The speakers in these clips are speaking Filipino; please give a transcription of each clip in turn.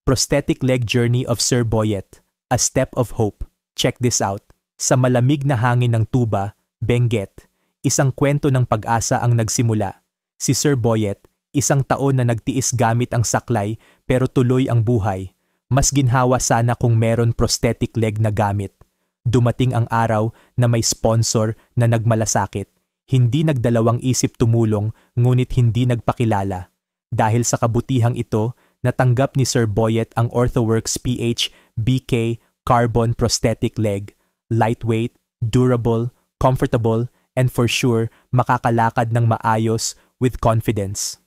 Prosthetic Leg Journey of Sir Boyet, A Step of Hope. Check this out. Sa malamig na hangin ng Tuba, Benguet, isang kwento ng pag-asa ang nagsimula. Si Sir Boyet, isang taon na nagtiis gamit ang saklay pero tuloy ang buhay. Mas ginhawa sana kung meron prosthetic leg na gamit. Dumating ang araw na may sponsor na nagmalasakit. Hindi nagdalawang isip tumulong, ngunit hindi nagpakilala. Dahil sa kabutihang ito, natanggap ni Sir Boyet ang OrthoWorks PH BK Carbon Prosthetic Leg. Lightweight, durable, comfortable, and for sure, makakalakad ng maayos with confidence.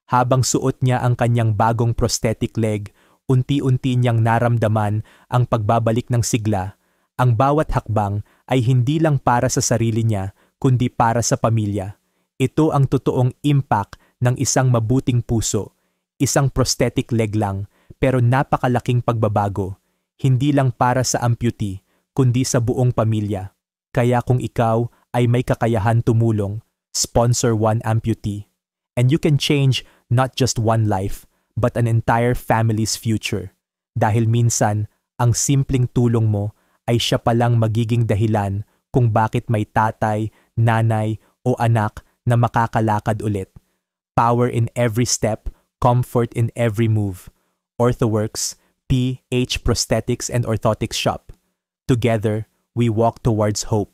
Habang suot niya ang kanyang bagong prosthetic leg, unti-unti niyang naramdaman ang pagbabalik ng sigla. Ang bawat hakbang ay hindi lang para sa sarili niya, kundi para sa pamilya. Ito ang totoong impact ng isang mabuting puso. Isang prosthetic leg lang, pero napakalaking pagbabago. Hindi lang para sa amputee, kundi sa buong pamilya. Kaya kung ikaw ay may kakayahan tumulong, sponsor one amputee. And you can change not just one life, but an entire family's future. Dahil minsan, ang simpleng tulong mo ay siya palang magiging dahilan kung bakit may tatay, nanay o anak na makakalakad ulit. Power in every step, comfort in every move. OrthoWorks, PH Prosthetics and Orthotics Shop. Together, we walk towards hope.